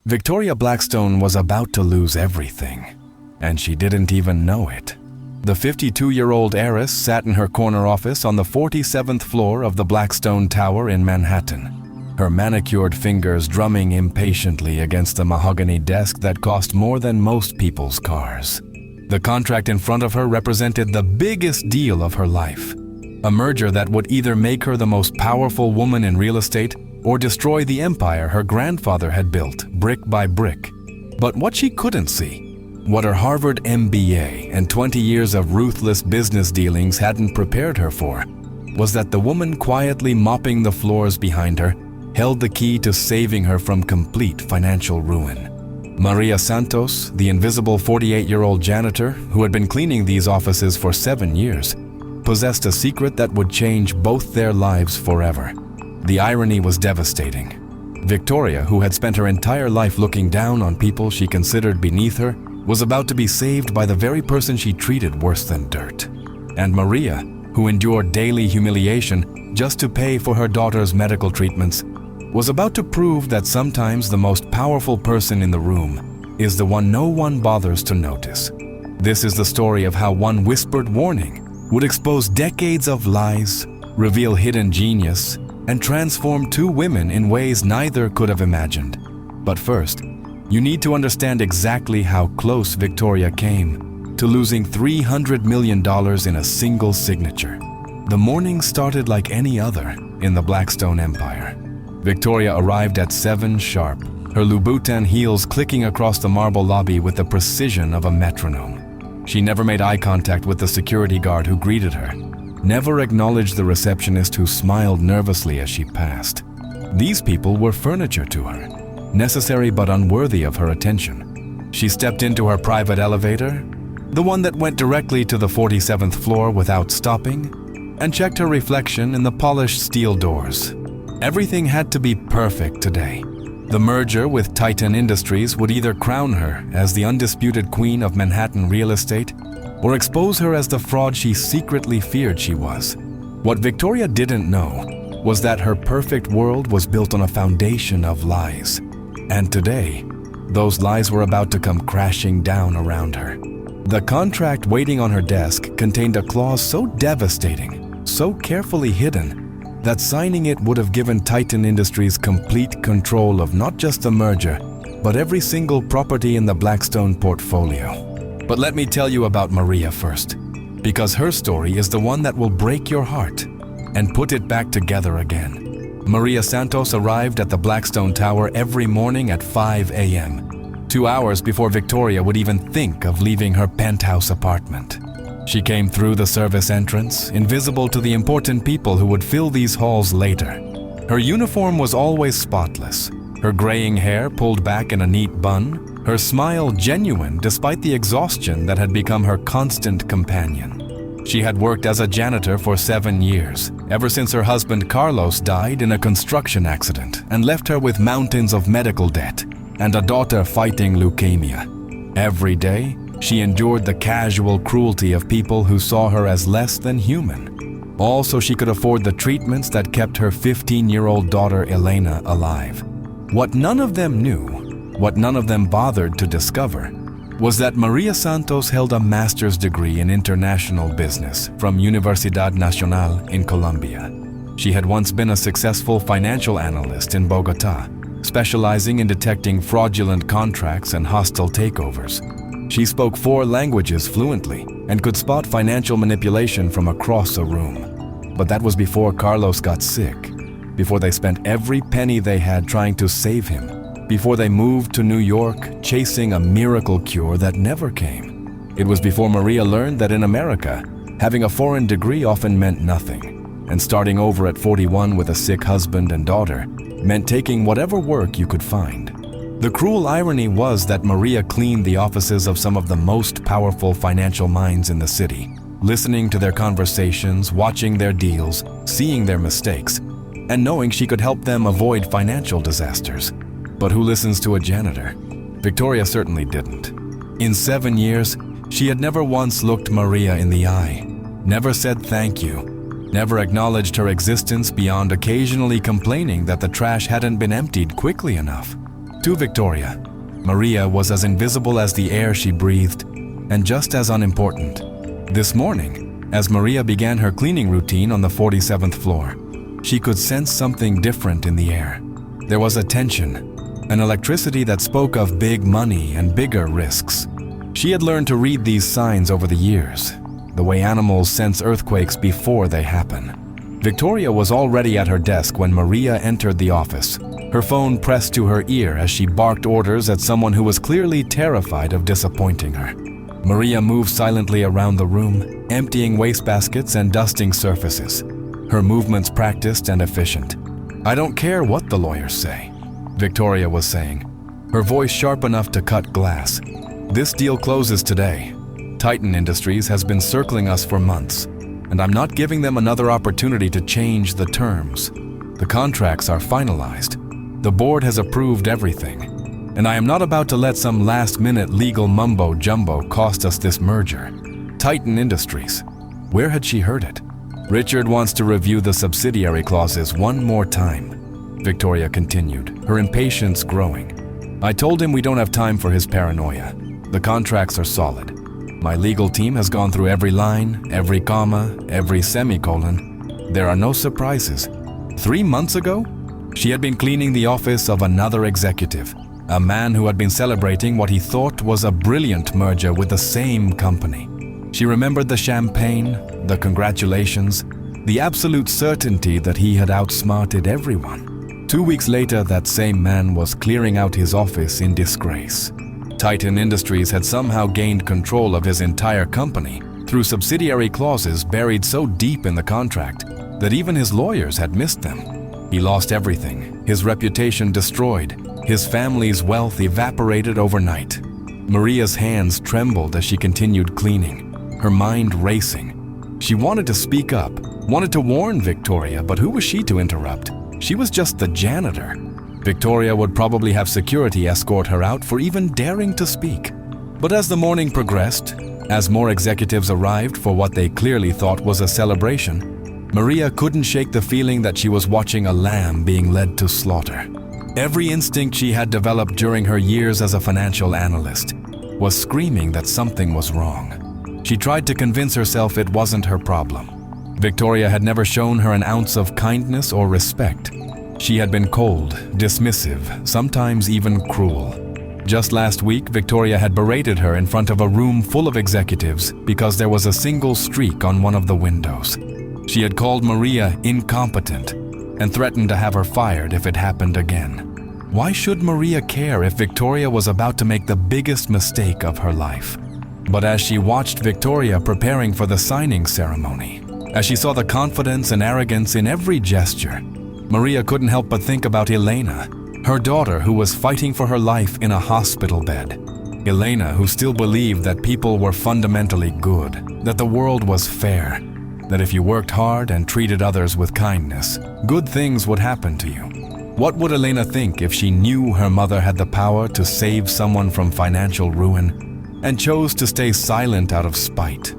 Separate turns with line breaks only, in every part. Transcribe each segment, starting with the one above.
Victoria Blackstone was about to lose everything, and she didn't even know it. The 52-year-old heiress sat in her corner office on the 47th floor of the Blackstone Tower in Manhattan, her manicured fingers drumming impatiently against the mahogany desk that cost more than most people's cars. The contract in front of her represented the biggest deal of her life, a merger that would either make her the most powerful woman in real estate or destroy the empire her grandfather had built brick by brick. But what she couldn't see, what her Harvard MBA and 20 years of ruthless business dealings hadn't prepared her for, was that the woman quietly mopping the floors behind her held the key to saving her from complete financial ruin. Maria Santos, the invisible 48-year-old janitor who had been cleaning these offices for 7 years, possessed a secret that would change both their lives forever. The irony was devastating. Victoria, who had spent her entire life looking down on people she considered beneath her, was about to be saved by the very person she treated worse than dirt. And Maria, who endured daily humiliation just to pay for her daughter's medical treatments, was about to prove that sometimes the most powerful person in the room is the one no one bothers to notice. This is the story of how one whispered warning would expose decades of lies, reveal hidden genius, and transform two women in ways neither could have imagined. But first, you need to understand exactly how close Victoria came to losing $300 million in a single signature. The morning started like any other in the Blackstone empire. Victoria arrived at 7 sharp, her Louboutin heels clicking across the marble lobby with the precision of a metronome. She never made eye contact with the security guard who greeted her, never acknowledged the receptionist who smiled nervously as she passed. These people were furniture to her, necessary but unworthy of her attention. She stepped into her private elevator, the one that went directly to the 47th floor without stopping, and checked her reflection in the polished steel doors. Everything had to be perfect today. The merger with Titan Industries would either crown her as the undisputed queen of Manhattan real estate or expose her as the fraud she secretly feared she was. What Victoria didn't know was that her perfect world was built on a foundation of lies. And today, those lies were about to come crashing down around her. The contract waiting on her desk contained a clause so devastating, so carefully hidden, that signing it would have given Titan Industries complete control of not just the merger, but every single property in the Blackstone portfolio. But let me tell you about Maria first, because her story is the one that will break your heart and put it back together again. Maria Santos arrived at the Blackstone Tower every morning at 5 a.m., 2 hours before Victoria would even think of leaving her penthouse apartment. She came through the service entrance, invisible to the important people who would fill these halls later. Her uniform was always spotless, her graying hair pulled back in a neat bun, her smile genuine despite the exhaustion that had become her constant companion. She had worked as a janitor for 7 years, ever since her husband Carlos died in a construction accident and left her with mountains of medical debt and a daughter fighting leukemia. Every day, she endured the casual cruelty of people who saw her as less than human, all so she could afford the treatments that kept her 15-year-old daughter Elena alive. What none of them knew, what none of them bothered to discover, was that Maria Santos held a master's degree in international business from Universidad Nacional in Colombia. She had once been a successful financial analyst in Bogota, specializing in detecting fraudulent contracts and hostile takeovers. She spoke 4 languages fluently and could spot financial manipulation from across a room. But that was before Carlos got sick, before they spent every penny they had trying to save him, before they moved to New York chasing a miracle cure that never came. It was before Maria learned that in America, having a foreign degree often meant nothing, and starting over at 41 with a sick husband and daughter meant taking whatever work you could find. The cruel irony was that Maria cleaned the offices of some of the most powerful financial minds in the city, listening to their conversations, watching their deals, seeing their mistakes, and knowing she could help them avoid financial disasters. But who listens to a janitor? Victoria certainly didn't. In 7 years, she had never once looked Maria in the eye, never said thank you, never acknowledged her existence beyond occasionally complaining that the trash hadn't been emptied quickly enough. To Victoria, Maria was as invisible as the air she breathed, and just as unimportant. This morning, as Maria began her cleaning routine on the 47th floor, she could sense something different in the air. There was a tension, an electricity that spoke of big money and bigger risks. She had learned to read these signs over the years, the way animals sense earthquakes before they happen. Victoria was already at her desk when Maria entered the office, her phone pressed to her ear as she barked orders at someone who was clearly terrified of disappointing her. Maria moved silently around the room, emptying wastebaskets and dusting surfaces, her movements practiced and efficient. "I don't care what the lawyers say," Victoria was saying, her voice sharp enough to cut glass. "This deal closes today. Titan Industries has been circling us for months, and I'm not giving them another opportunity to change the terms. The contracts are finalized. The board has approved everything. And I am not about to let some last-minute legal mumbo-jumbo cost us this merger." Titan Industries. Where had she heard it? "Richard wants to review the subsidiary clauses one more time," Victoria continued, her impatience growing. "I told him we don't have time for his paranoia. The contracts are solid. My legal team has gone through every line, every comma, every semicolon. There are no surprises." 3 months ago, she had been cleaning the office of another executive, a man who had been celebrating what he thought was a brilliant merger with the same company. She remembered the champagne, the congratulations, the absolute certainty that he had outsmarted everyone. 2 weeks later, that same man was clearing out his office in disgrace. Titan Industries had somehow gained control of his entire company through subsidiary clauses buried so deep in the contract that even his lawyers had missed them. He lost everything, his reputation destroyed, his family's wealth evaporated overnight. Maria's hands trembled as she continued cleaning, her mind racing. She wanted to speak up, wanted to warn Victoria, but who was she to interrupt? She was just the janitor. Victoria would probably have security escort her out for even daring to speak. But as the morning progressed, as more executives arrived for what they clearly thought was a celebration, Maria couldn't shake the feeling that she was watching a lamb being led to slaughter. Every instinct she had developed during her years as a financial analyst was screaming that something was wrong. She tried to convince herself it wasn't her problem. Victoria had never shown her an ounce of kindness or respect. She had been cold, dismissive, sometimes even cruel. Just last week, Victoria had berated her in front of a room full of executives because there was a single streak on one of the windows. She had called Maria incompetent and threatened to have her fired if it happened again. Why should Maria care if Victoria was about to make the biggest mistake of her life? But as she watched Victoria preparing for the signing ceremony, as she saw the confidence and arrogance in every gesture, Maria couldn't help but think about Elena, her daughter who was fighting for her life in a hospital bed. Elena, who still believed that people were fundamentally good, that the world was fair, that if you worked hard and treated others with kindness, good things would happen to you. What would Elena think if she knew her mother had the power to save someone from financial ruin and chose to stay silent out of spite?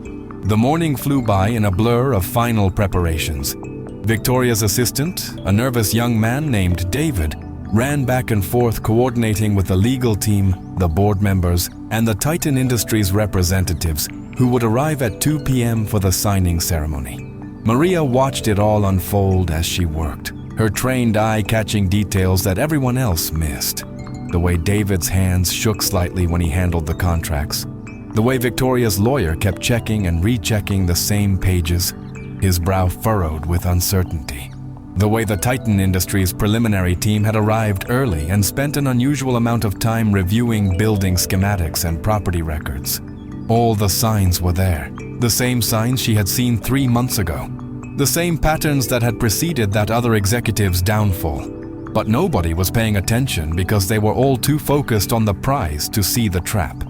The morning flew by in a blur of final preparations. Victoria's assistant, a nervous young man named David, ran back and forth coordinating with the legal team, the board members, and the Titan Industries representatives who would arrive at 2 p.m. for the signing ceremony. Maria watched it all unfold as she worked, her trained eye catching details that everyone else missed. The way David's hands shook slightly when he handled the contracts. The way Victoria's lawyer kept checking and rechecking the same pages, his brow furrowed with uncertainty. The way the Titan Industries preliminary team had arrived early and spent an unusual amount of time reviewing building schematics and property records. All the signs were there, the same signs she had seen 3 months ago, the same patterns that had preceded that other executive's downfall. But nobody was paying attention because they were all too focused on the prize to see the trap.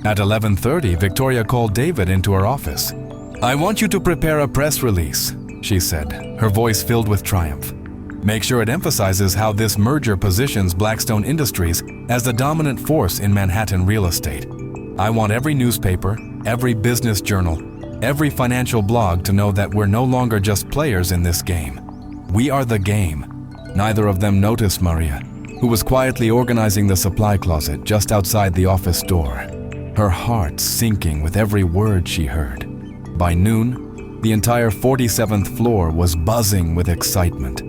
At 11:30, Victoria called David into her office. "I want you to prepare a press release," she said, her voice filled with triumph. "Make sure it emphasizes how this merger positions Blackstone Industries as the dominant force in Manhattan real estate. I want every newspaper, every business journal, every financial blog to know that we're no longer just players in this game. We are the game." Neither of them noticed Maria, who was quietly organizing the supply closet just outside the office door, her heart sinking with every word she heard. By noon, the entire 47th floor was buzzing with excitement.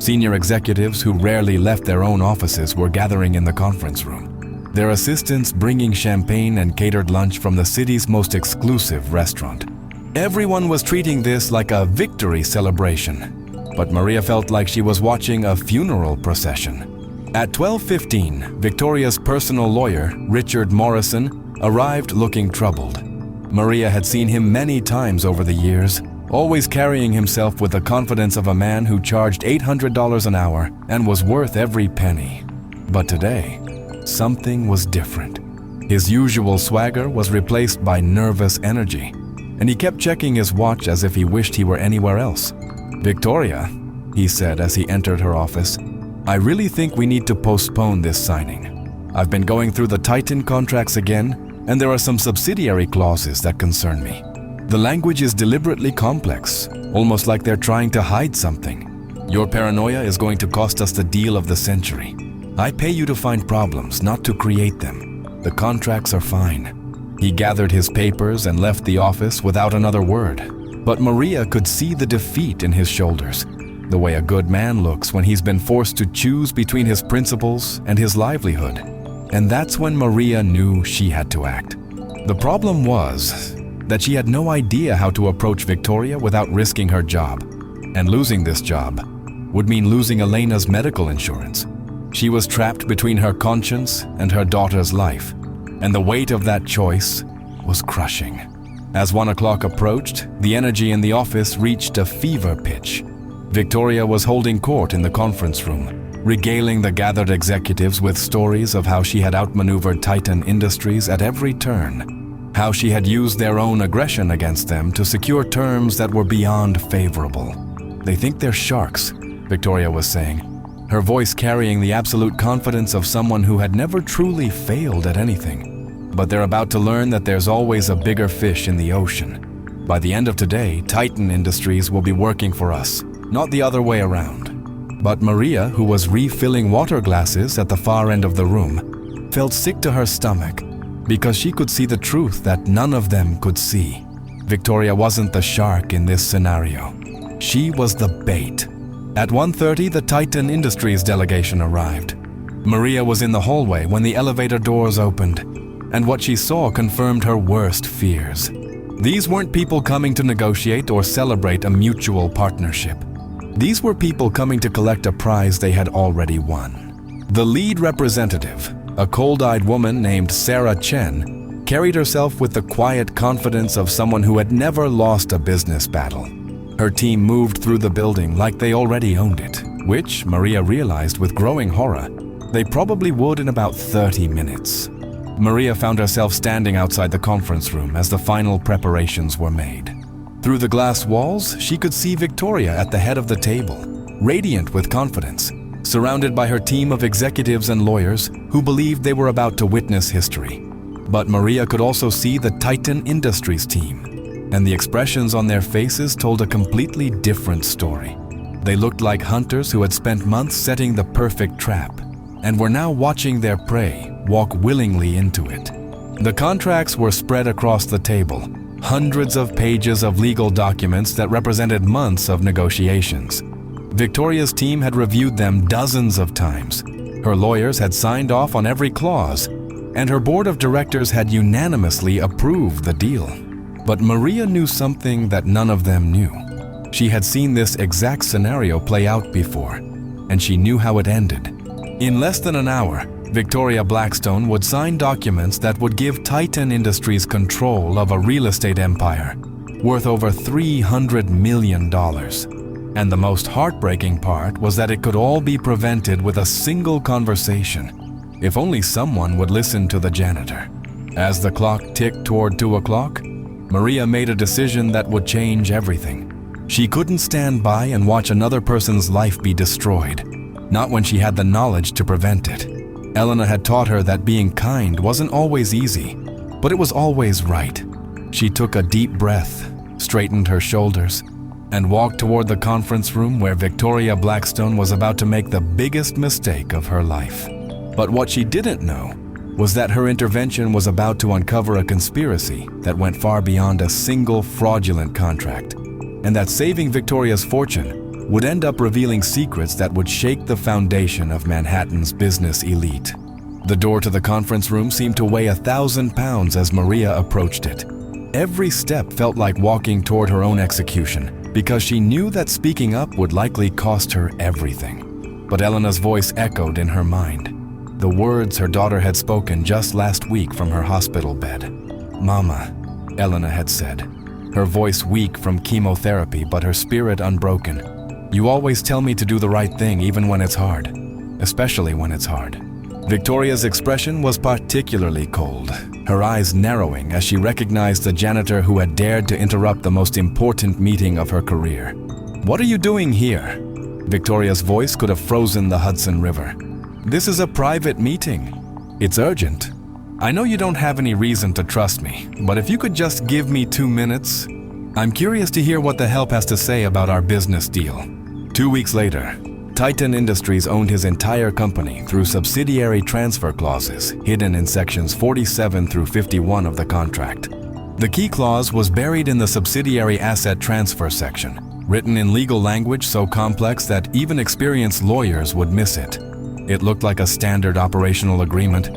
Senior executives who rarely left their own offices were gathering in the conference room, their assistants bringing champagne and catered lunch from the city's most exclusive restaurant. Everyone was treating this like a victory celebration, but Maria felt like she was watching a funeral procession. At 12:15, Victoria's personal lawyer, Richard Morrison, arrived looking troubled. Maria had seen him many times over the years, always carrying himself with the confidence of a man who charged $800 an hour and was worth every penny. But today, something was different. His usual swagger was replaced by nervous energy, and he kept checking his watch as if he wished he were anywhere else. "Victoria," he said as he entered her office, "I really think we need to postpone this signing. I've been going through the Titan contracts again, and there are some subsidiary clauses that concern me. The language is deliberately complex, almost like they're trying to hide something. Your paranoia is going to cost us the deal of the century. I pay you to find problems, not to create them. The contracts are fine." He gathered his papers and left the office without another word, but Maria could see the defeat in his shoulders, the way a good man looks when he's been forced to choose between his principles and his livelihood. And that's when Maria knew she had to act. The problem was that she had no idea how to approach Victoria without risking her job. And losing this job would mean losing Elena's medical insurance. She was trapped between her conscience and her daughter's life, and the weight of that choice was crushing. As 1 o'clock approached, the energy in the office reached a fever pitch. Victoria was holding court in the conference room, regaling the gathered executives with stories of how she had outmaneuvered Titan Industries at every turn, how she had used their own aggression against them to secure terms that were beyond favorable. "They think they're sharks," Victoria was saying, her voice carrying the absolute confidence of someone who had never truly failed at anything. "But they're about to learn that there's always a bigger fish in the ocean. By the end of today, Titan Industries will be working for us, not the other way around." But Maria, who was refilling water glasses at the far end of the room, felt sick to her stomach because she could see the truth that none of them could see. Victoria wasn't the shark in this scenario. She was the bait. At 1:30, the Titan Industries delegation arrived. Maria was in the hallway when the elevator doors opened, and what she saw confirmed her worst fears. These weren't people coming to negotiate or celebrate a mutual partnership. These were people coming to collect a prize they had already won. The lead representative, a cold-eyed woman named Sarah Chen, carried herself with the quiet confidence of someone who had never lost a business battle. Her team moved through the building like they already owned it, which, Maria realized with growing horror, they probably would in about 30 minutes. Maria found herself standing outside the conference room as the final preparations were made. Through the glass walls, she could see Victoria at the head of the table, radiant with confidence, surrounded by her team of executives and lawyers who believed they were about to witness history. But Maria could also see the Titan Industries team, and the expressions on their faces told a completely different story. They looked like hunters who had spent months setting the perfect trap, and were now watching their prey walk willingly into it. The contracts were spread across the table, hundreds of pages of legal documents that represented months of negotiations. Victoria's team had reviewed them dozens of times. Her lawyers had signed off on every clause, and her board of directors had unanimously approved the deal. But Maria knew something that none of them knew. She had seen this exact scenario play out before, and she knew how it ended. In less than an hour, Victoria Blackstone would sign documents that would give Titan Industries control of a real estate empire worth over $300 million. And the most heartbreaking part was that it could all be prevented with a single conversation, if only someone would listen to the janitor. As the clock ticked toward 2 o'clock, Maria made a decision that would change everything. She couldn't stand by and watch another person's life be destroyed, not when she had the knowledge to prevent it. Elena had taught her that being kind wasn't always easy, but it was always right. She took a deep breath, straightened her shoulders, and walked toward the conference room where Victoria Blackstone was about to make the biggest mistake of her life. But what she didn't know was that her intervention was about to uncover a conspiracy that went far beyond a single fraudulent contract, and that saving Victoria's fortune would end up revealing secrets that would shake the foundation of Manhattan's business elite. The door to the conference room seemed to weigh 1,000 pounds as Maria approached it. Every step felt like walking toward her own execution, because she knew that speaking up would likely cost her everything. But Elena's voice echoed in her mind, the words her daughter had spoken just last week from her hospital bed. "Mama," Elena had said, her voice weak from chemotherapy but her spirit unbroken. "You always tell me to do the right thing even when it's hard, especially when it's hard." Victoria's expression was particularly cold, her eyes narrowing as she recognized the janitor who had dared to interrupt the most important meeting of her career. "What are you doing here?" Victoria's voice could have frozen the Hudson River. "This is a private meeting. It's urgent. I know you don't have any reason to trust me, but if you could just give me 2 minutes, I'm curious to hear what the help has to say about our business deal." 2 weeks later, Titan Industries owned his entire company through subsidiary transfer clauses hidden in sections 47 through 51 of the contract. The key clause was buried in the subsidiary asset transfer section, written in legal language so complex that even experienced lawyers would miss it. It looked like a standard operational agreement,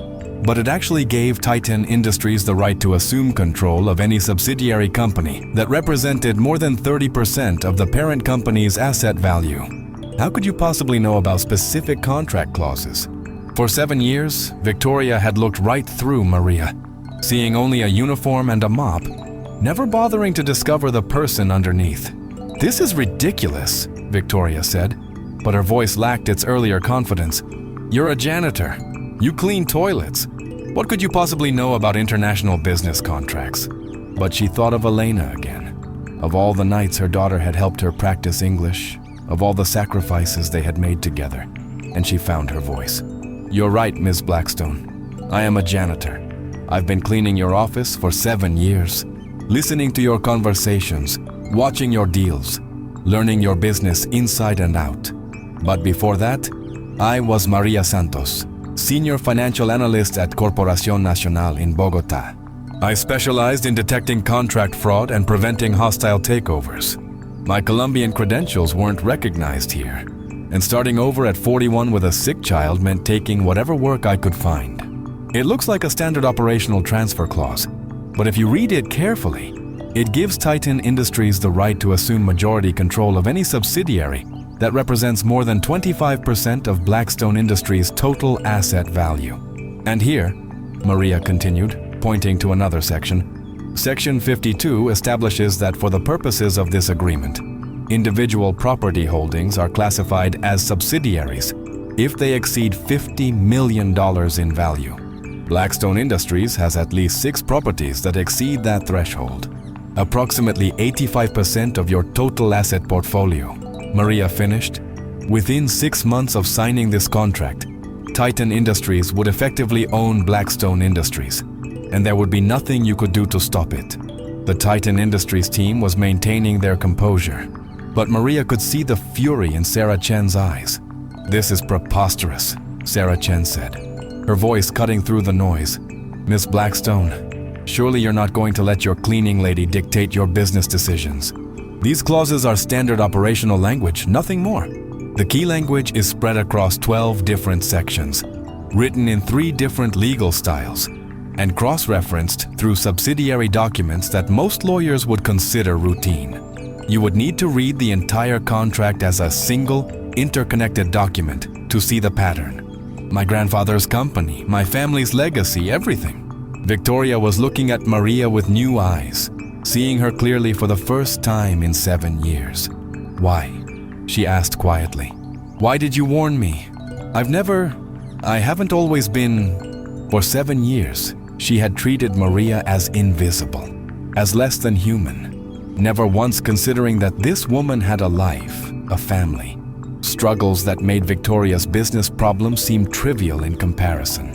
but it actually gave Titan Industries the right to assume control of any subsidiary company that represented more than 30% of the parent company's asset value. How could you possibly know about specific contract clauses? For 7 years, Victoria had looked right through Maria, seeing only a uniform and a mop, never bothering to discover the person underneath. "This is ridiculous," Victoria said, but her voice lacked its earlier confidence. "You're a janitor. You clean toilets. What could you possibly know about international business contracts?" But she thought of Elena again, of all the nights her daughter had helped her practice English, of all the sacrifices they had made together, and she found her voice. "You're right, Ms. Blackstone. I am a janitor. I've been cleaning your office for 7 years, listening to your conversations, watching your deals, learning your business inside and out. But before that, I was Maria Santos, Senior Financial Analyst at Corporación Nacional in Bogotá. I specialized in detecting contract fraud and preventing hostile takeovers. My Colombian credentials weren't recognized here, and starting over at 41 with a sick child meant taking whatever work I could find. It looks like a standard operational transfer clause, but if you read it carefully, it gives Titan Industries the right to assume majority control of any subsidiary that represents more than 25% of Blackstone Industries' total asset value. And here," Maria continued, pointing to another section, "Section 52 establishes that for the purposes of this agreement, individual property holdings are classified as subsidiaries if they exceed $50 million in value. Blackstone Industries has at least 6 properties that exceed that threshold, approximately 85% of your total asset portfolio." Maria finished. Within 6 months of signing this contract, Titan Industries would effectively own Blackstone Industries, and there would be nothing you could do to stop it. The Titan Industries team was maintaining their composure, but Maria could see the fury in Sarah Chen's eyes. "This is preposterous," Sarah Chen said, her voice cutting through the noise. "Miss Blackstone, surely you're not going to let your cleaning lady dictate your business decisions. These clauses are standard operational language, nothing more. The key language is spread across 12 different sections, written in 3 different legal styles, and cross-referenced through subsidiary documents that most lawyers would consider routine. You would need to read the entire contract as a single, interconnected document to see the pattern. My grandfather's company, my family's legacy, everything." Victoria was looking at Maria with new eyes, seeing her clearly for the first time in 7 years. "Why?" she asked quietly. "Why did you warn me? I haven't always been..." For 7 years, she had treated Maria as invisible, as less than human, never once considering that this woman had a life, a family, struggles that made Victoria's business problems seem trivial in comparison.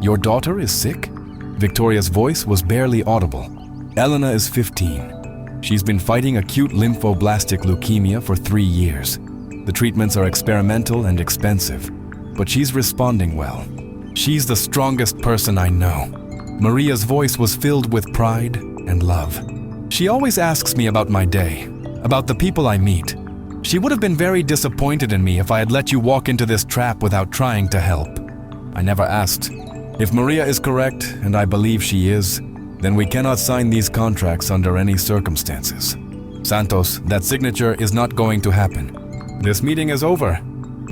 "Your daughter is sick?" Victoria's voice was barely audible. "Elena is 15. She's been fighting acute lymphoblastic leukemia for 3 years. The treatments are experimental and expensive, but she's responding well. She's the strongest person I know. Maria's voice was filled with pride and love. She always asks me about my day, about the people I meet. She would have been very disappointed in me if I had let you walk into this trap without trying to help. I never asked. If Maria is correct, and I believe she is, then we cannot sign these contracts under any circumstances. Santos, that signature is not going to happen. This meeting is over.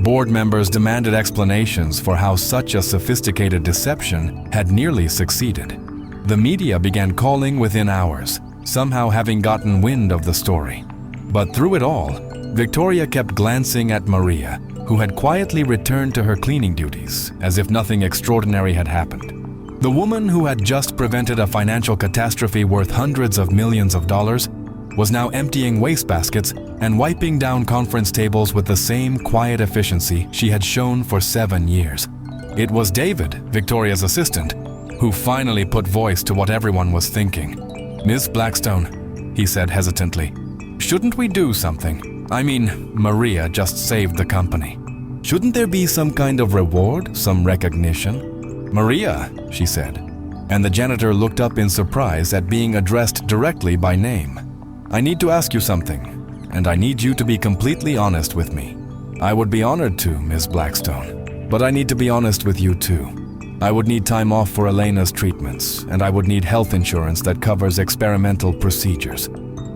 Board members demanded explanations for how such a sophisticated deception had nearly succeeded. The media began calling within hours, somehow having gotten wind of the story. But through it all, Victoria kept glancing at Maria, who had quietly returned to her cleaning duties, as if nothing extraordinary had happened. The woman who had just prevented a financial catastrophe worth hundreds of millions of dollars was now emptying wastebaskets and wiping down conference tables with the same quiet efficiency she had shown for 7 years. It was David, Victoria's assistant, who finally put voice to what everyone was thinking. "Miss Blackstone," he said hesitantly, "shouldn't we do something? I mean, Maria just saved the company. Shouldn't there be some kind of reward, some recognition?" "Maria," she said, and the janitor looked up in surprise at being addressed directly by name. "I need to ask you something, and I need you to be completely honest with me." "I would be honored to, Miss Blackstone, but I need to be honest with you too. I would need time off for Elena's treatments, and I would need health insurance that covers experimental procedures.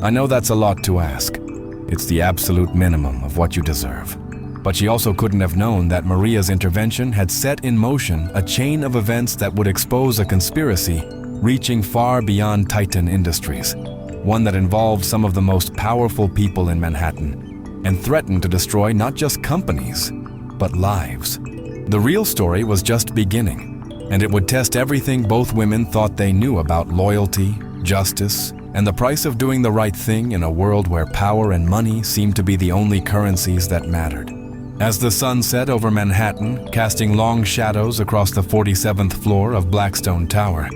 I know that's a lot to ask. It's the absolute minimum of what you deserve." But she also couldn't have known that Maria's intervention had set in motion a chain of events that would expose a conspiracy reaching far beyond Titan Industries, one that involved some of the most powerful people in Manhattan, and threatened to destroy not just companies, but lives. The real story was just beginning, and it would test everything both women thought they knew about loyalty, justice, and the price of doing the right thing in a world where power and money seemed to be the only currencies that mattered. As the sun set over Manhattan, casting long shadows across the 47th floor of Blackstone Tower,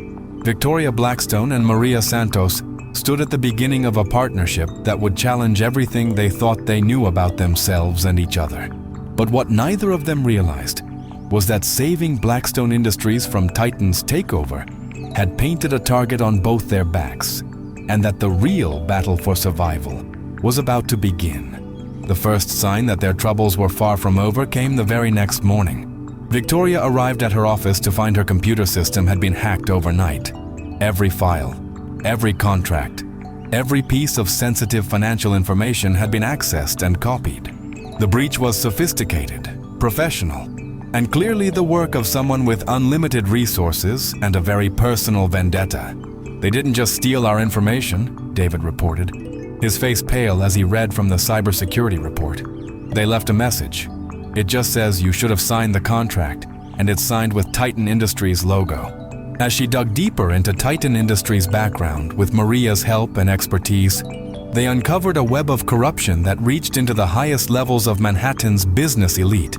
Victoria Blackstone and Maria Santos stood at the beginning of a partnership that would challenge everything they thought they knew about themselves and each other. But what neither of them realized was that saving Blackstone Industries from Titan's takeover had painted a target on both their backs, and that the real battle for survival was about to begin. The first sign that their troubles were far from over came the very next morning. Victoria arrived at her office to find her computer system had been hacked overnight. Every file, every contract, every piece of sensitive financial information had been accessed and copied. The breach was sophisticated, professional, and clearly the work of someone with unlimited resources and a very personal vendetta. "They didn't just steal our information," David reported, his face pale as he read from the cybersecurity report. "They left a message. It just says you should have signed the contract, and it's signed with Titan Industries logo." As she dug deeper into Titan Industries' background with Maria's help and expertise, they uncovered a web of corruption that reached into the highest levels of Manhattan's business elite.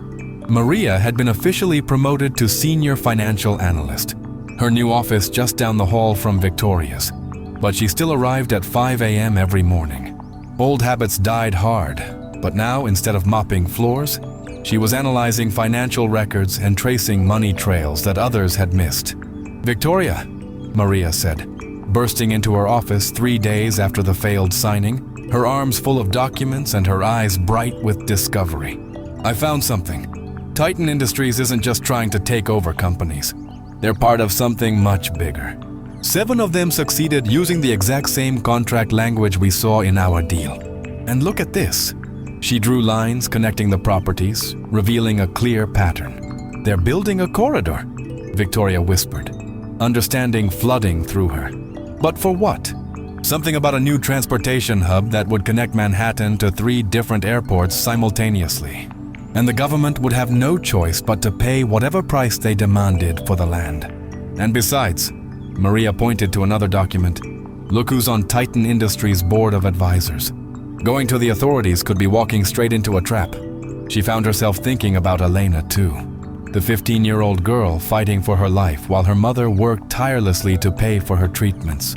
Maria had been officially promoted to senior financial analyst, her new office just down the hall from Victoria's, but she still arrived at 5 a.m. every morning. Old habits died hard, but now instead of mopping floors, she was analyzing financial records and tracing money trails that others had missed. "Victoria," Maria said, bursting into her office 3 days after the failed signing, her arms full of documents and her eyes bright with discovery. "I found something. Titan Industries isn't just trying to take over companies. They're part of something much bigger. 7 of them succeeded using the exact same contract language we saw in our deal. And look at this." She drew lines connecting the properties, revealing a clear pattern. "They're building a corridor," Victoria whispered, understanding flooding through her. "But for what?" "Something about a new transportation hub that would connect Manhattan to 3 different airports simultaneously. And the government would have no choice but to pay whatever price they demanded for the land. And besides," Maria pointed to another document, "look who's on Titan Industries' board of advisors. Going to the authorities could be walking straight into a trap." She found herself thinking about Elena too, the 15-year-old girl fighting for her life while her mother worked tirelessly to pay for her treatments.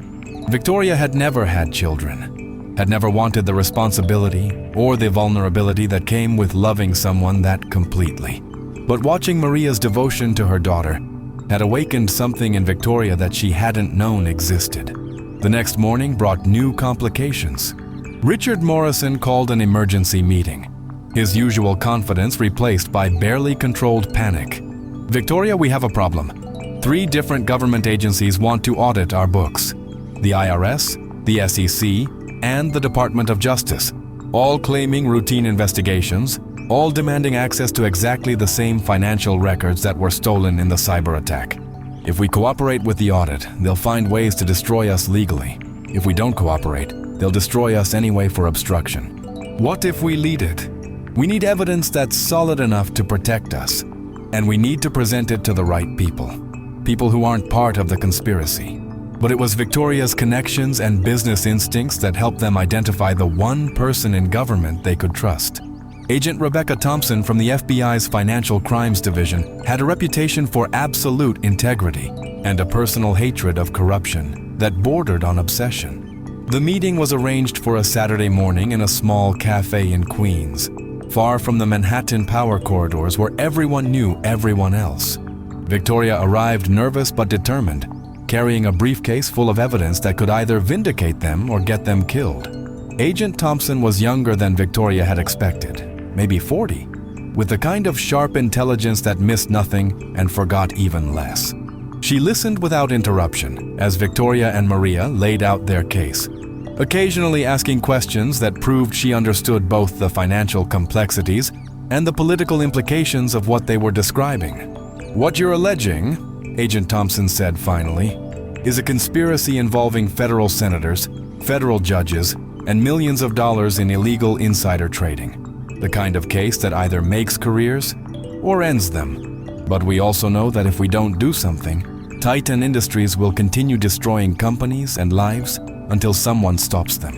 Victoria had never had children, had never wanted the responsibility or the vulnerability that came with loving someone that completely. But watching Maria's devotion to her daughter had awakened something in Victoria that she hadn't known existed. The next morning brought new complications. Richard Morrison called an emergency meeting, his usual confidence replaced by barely controlled panic. "Victoria, we have a problem. 3 different government agencies want to audit our books. The IRS, the SEC, and the Department of Justice, all claiming routine investigations, all demanding access to exactly the same financial records that were stolen in the cyber attack. If we cooperate with the audit, they'll find ways to destroy us legally. If we don't cooperate, they'll destroy us anyway for obstruction. What if we lead it? We need evidence that's solid enough to protect us, and we need to present it to the right people. People who aren't part of the conspiracy." But it was Victoria's connections and business instincts that helped them identify the one person in government they could trust. Agent Rebecca Thompson from the FBI's Financial Crimes Division had a reputation for absolute integrity and a personal hatred of corruption that bordered on obsession. The meeting was arranged for a Saturday morning in a small cafe in Queens, far from the Manhattan power corridors where everyone knew everyone else. Victoria arrived nervous but determined, carrying a briefcase full of evidence that could either vindicate them or get them killed. Agent Thompson was younger than Victoria had expected, maybe 40, with the kind of sharp intelligence that missed nothing and forgot even less. She listened without interruption as Victoria and Maria laid out their case, occasionally asking questions that proved she understood both the financial complexities and the political implications of what they were describing. "What you're alleging," Agent Thompson said finally, "is a conspiracy involving federal senators, federal judges, and millions of dollars in illegal insider trading. The kind of case that either makes careers or ends them. But we also know that if we don't do something, Titan Industries will continue destroying companies and lives until someone stops them.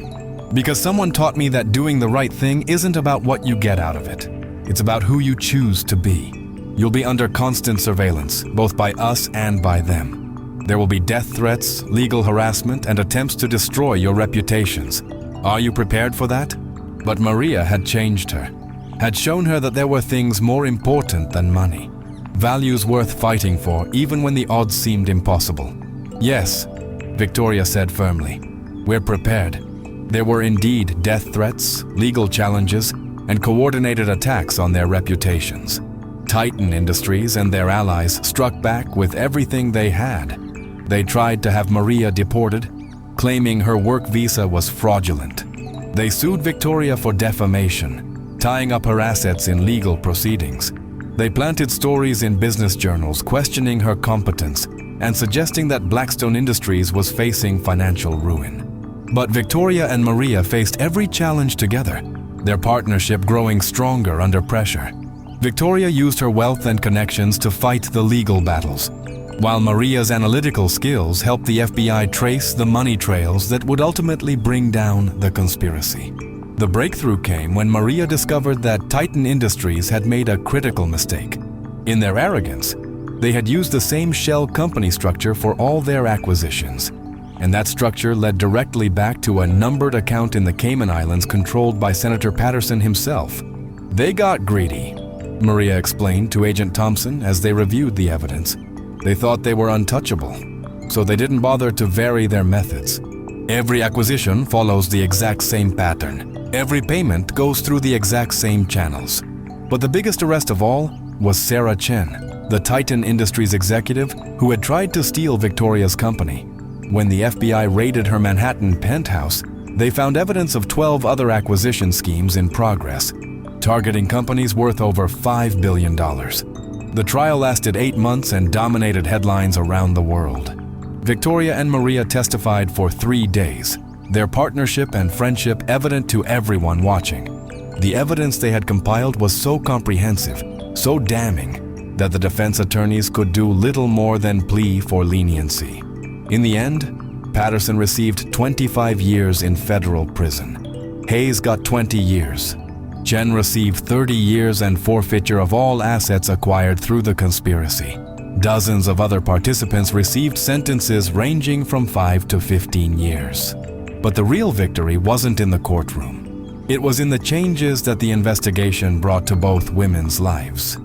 Because someone taught me that doing the right thing isn't about what you get out of it. It's about who you choose to be. You'll be under constant surveillance, both by us and by them. There will be death threats, legal harassment, and attempts to destroy your reputations. Are you prepared for that?" But Maria had changed her, had shown her that there were things more important than money, values worth fighting for even when the odds seemed impossible. "Yes," Victoria said firmly, "we're prepared." There were indeed death threats, legal challenges, and coordinated attacks on their reputations. Titan Industries and their allies struck back with everything they had. They tried to have Maria deported, claiming her work visa was fraudulent. They sued Victoria for defamation, tying up her assets in legal proceedings. They planted stories in business journals questioning her competence and suggesting that Blackstone Industries was facing financial ruin. But Victoria and Maria faced every challenge together, their partnership growing stronger under pressure. Victoria used her wealth and connections to fight the legal battles, while Maria's analytical skills helped the FBI trace the money trails that would ultimately bring down the conspiracy. The breakthrough came when Maria discovered that Titan Industries had made a critical mistake. In their arrogance, they had used the same shell company structure for all their acquisitions, and that structure led directly back to a numbered account in the Cayman Islands controlled by Senator Patterson himself. "They got greedy," Maria explained to Agent Thompson as they reviewed the evidence. "They thought they were untouchable, so they didn't bother to vary their methods. Every acquisition follows the exact same pattern. Every payment goes through the exact same channels." But the biggest arrest of all was Sarah Chen, the Titan Industries executive who had tried to steal Victoria's company. When the FBI raided her Manhattan penthouse, they found evidence of 12 other acquisition schemes in progress, targeting companies worth over $5 billion. The trial lasted 8 months and dominated headlines around the world. Victoria and Maria testified for 3 days, their partnership and friendship evident to everyone watching. The evidence they had compiled was so comprehensive, so damning, that the defense attorneys could do little more than plea for leniency. In the end, Patterson received 25 years in federal prison. Hayes got 20 years. Chen received 30 years and forfeiture of all assets acquired through the conspiracy. Dozens of other participants received sentences ranging from 5 to 15 years. But the real victory wasn't in the courtroom. It was in the changes that the investigation brought to both women's lives.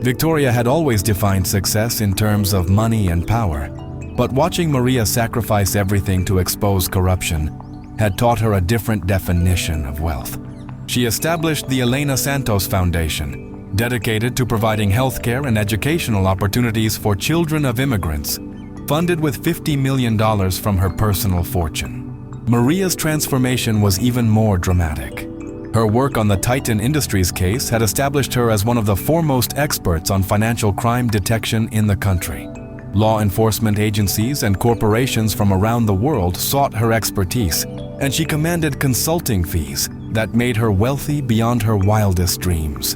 Victoria had always defined success in terms of money and power, but watching Maria sacrifice everything to expose corruption had taught her a different definition of wealth. She established the Elena Santos Foundation, dedicated to providing healthcare and educational opportunities for children of immigrants, funded with $50 million from her personal fortune. Maria's transformation was even more dramatic. Her work on the Titan Industries case had established her as one of the foremost experts on financial crime detection in the country. Law enforcement agencies and corporations from around the world sought her expertise, and she commanded consulting fees that made her wealthy beyond her wildest dreams.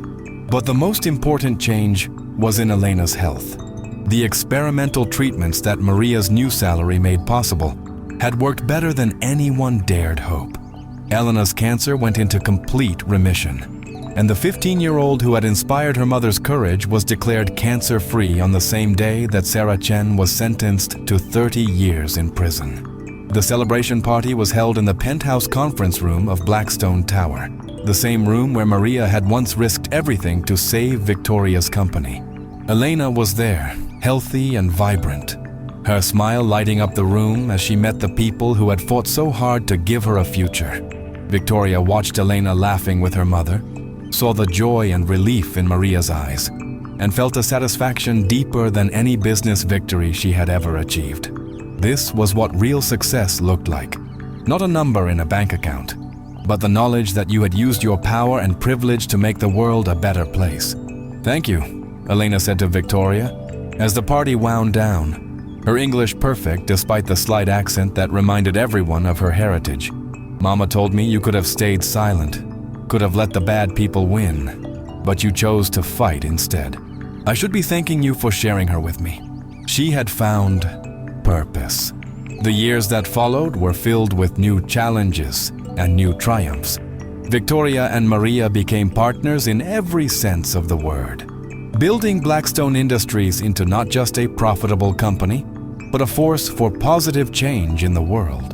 But the most important change was in Elena's health. The experimental treatments that Maria's new salary made possible had worked better than anyone dared hope. Elena's cancer went into complete remission, and the 15-year-old who had inspired her mother's courage was declared cancer-free on the same day that Sarah Chen was sentenced to 30 years in prison. The celebration party was held in the penthouse conference room of Blackstone Tower, the same room where Maria had once risked everything to save Victoria's company. Elena was there, healthy and vibrant, her smile lighting up the room as she met the people who had fought so hard to give her a future. Victoria watched Elena laughing with her mother, saw the joy and relief in Maria's eyes, and felt a satisfaction deeper than any business victory she had ever achieved. This was what real success looked like. Not a number in a bank account, but the knowledge that you had used your power and privilege to make the world a better place. "Thank you," Elena said to Victoria, as the party wound down, her English perfect despite the slight accent that reminded everyone of her heritage. "Mama told me you could have stayed silent, could have let the bad people win, but you chose to fight instead. I should be thanking you for sharing her with me." She had found purpose. The years that followed were filled with new challenges and new triumphs. Victoria and Maria became partners in every sense of the word, building Blackstone Industries into not just a profitable company, but a force for positive change in the world.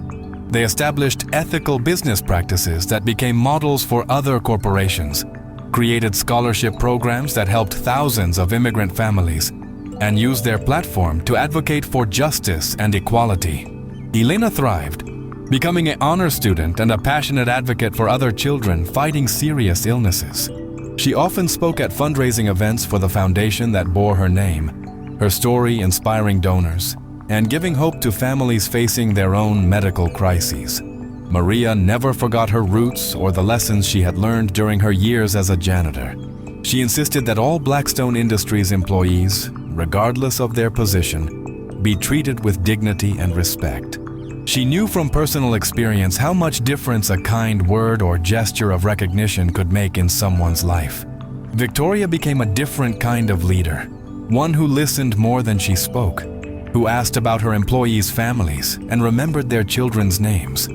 They established ethical business practices that became models for other corporations, created scholarship programs that helped thousands of immigrant families, and used their platform to advocate for justice and equality. Elena thrived, becoming an honor student and a passionate advocate for other children fighting serious illnesses. She often spoke at fundraising events for the foundation that bore her name, her story inspiring donors and giving hope to families facing their own medical crises. Maria never forgot her roots or the lessons she had learned during her years as a janitor. She insisted that all Blackstone Industries employees, regardless of their position, be treated with dignity and respect. She knew from personal experience how much difference a kind word or gesture of recognition could make in someone's life. Victoria became a different kind of leader, one who listened more than she spoke, who asked about her employees' families and remembered their children's names.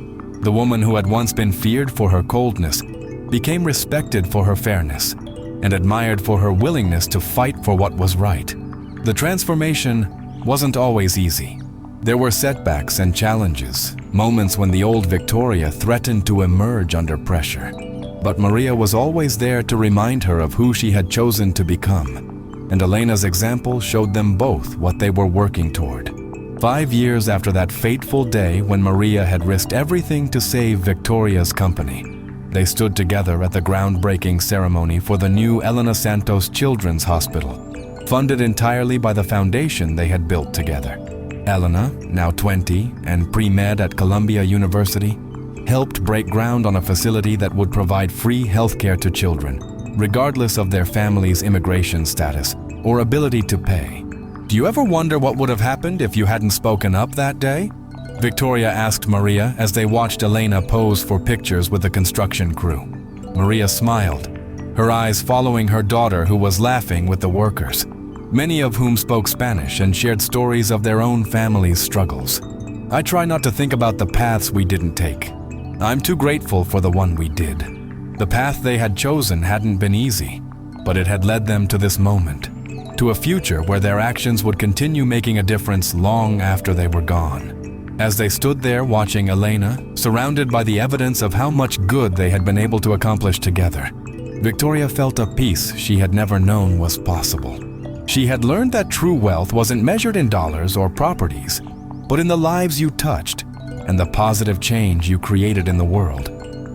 The woman who had once been feared for her coldness became respected for her fairness and admired for her willingness to fight for what was right. The transformation wasn't always easy. There were setbacks and challenges, moments when the old Victoria threatened to emerge under pressure. But Maria was always there to remind her of who she had chosen to become. And Elena's example showed them both what they were working toward. 5 years after that fateful day when Maria had risked everything to save Victoria's company, they stood together at the groundbreaking ceremony for the new Elena Santos Children's Hospital, funded entirely by the foundation they had built together. Elena, now 20 and pre-med at Columbia University, helped break ground on a facility that would provide free healthcare to children, regardless of their family's immigration status or ability to pay. "Do you ever wonder what would have happened if you hadn't spoken up that day?" Victoria asked Maria as they watched Elena pose for pictures with the construction crew. Maria smiled, her eyes following her daughter who was laughing with the workers, many of whom spoke Spanish and shared stories of their own family's struggles. "I try not to think about the paths we didn't take. I'm too grateful for the one we did. The path they had chosen hadn't been easy, but it had led them to this moment, to a future where their actions would continue making a difference long after they were gone." As they stood there watching Elena, surrounded by the evidence of how much good they had been able to accomplish together, Victoria felt a peace she had never known was possible. She had learned that true wealth wasn't measured in dollars or properties, but in the lives you touched and the positive change you created in the world.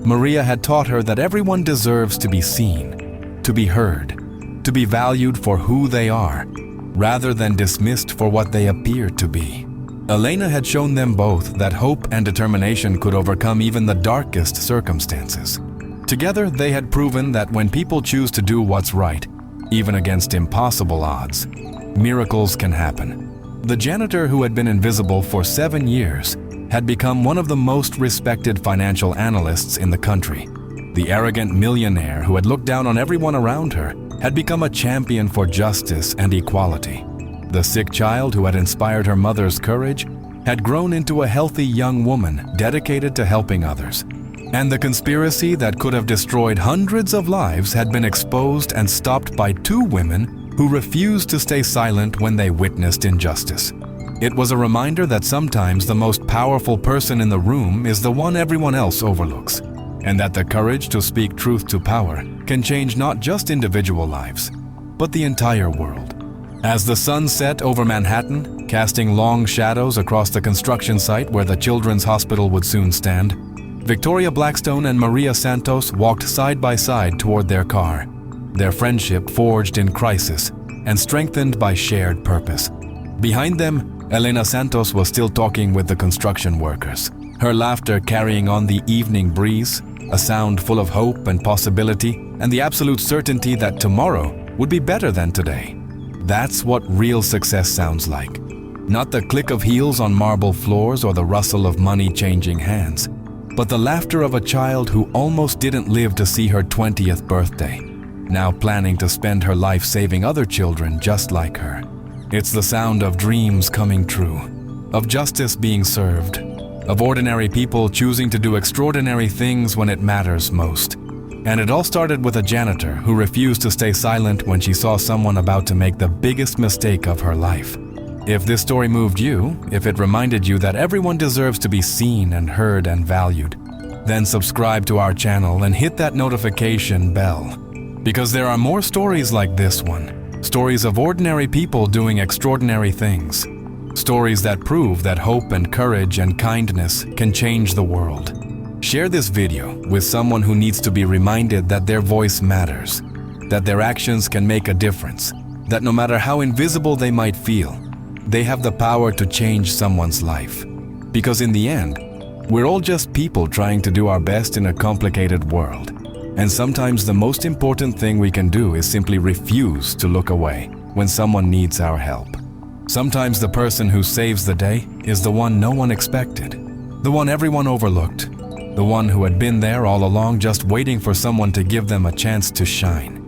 Maria had taught her that everyone deserves to be seen, to be heard, to be valued for who they are, rather than dismissed for what they appear to be. Elena had shown them both that hope and determination could overcome even the darkest circumstances. Together, they had proven that when people choose to do what's right, even against impossible odds, miracles can happen. The janitor who had been invisible for 7 years had become one of the most respected financial analysts in the country. The arrogant millionaire who had looked down on everyone around her had become a champion for justice and equality. The sick child who had inspired her mother's courage had grown into a healthy young woman dedicated to helping others. And the conspiracy that could have destroyed hundreds of lives had been exposed and stopped by 2 women who refused to stay silent when they witnessed injustice. It was a reminder that sometimes the most powerful person in the room is the one everyone else overlooks, and that the courage to speak truth to power can change not just individual lives, but the entire world. As the sun set over Manhattan, casting long shadows across the construction site where the Children's Hospital would soon stand, Victoria Blackstone and Maria Santos walked side by side toward their car, their friendship forged in crisis and strengthened by shared purpose. Behind them, Elena Santos was still talking with the construction workers, her laughter carrying on the evening breeze, a sound full of hope and possibility, and the absolute certainty that tomorrow would be better than today. That's what real success sounds like. Not the click of heels on marble floors or the rustle of money changing hands, but the laughter of a child who almost didn't live to see her 20th birthday, now planning to spend her life saving other children just like her. It's the sound of dreams coming true, of justice being served, of ordinary people choosing to do extraordinary things when it matters most. And it all started with a janitor who refused to stay silent when she saw someone about to make the biggest mistake of her life. If this story moved you, if it reminded you that everyone deserves to be seen and heard and valued, then subscribe to our channel and hit that notification bell. Because there are more stories like this one, stories of ordinary people doing extraordinary things, stories that prove that hope and courage and kindness can change the world. Share this video with someone who needs to be reminded that their voice matters, that their actions can make a difference, that no matter how invisible they might feel, they have the power to change someone's life. Because in the end, we're all just people trying to do our best in a complicated world. And sometimes the most important thing we can do is simply refuse to look away when someone needs our help. Sometimes the person who saves the day is the one no one expected, the one everyone overlooked, the one who had been there all along just waiting for someone to give them a chance to shine.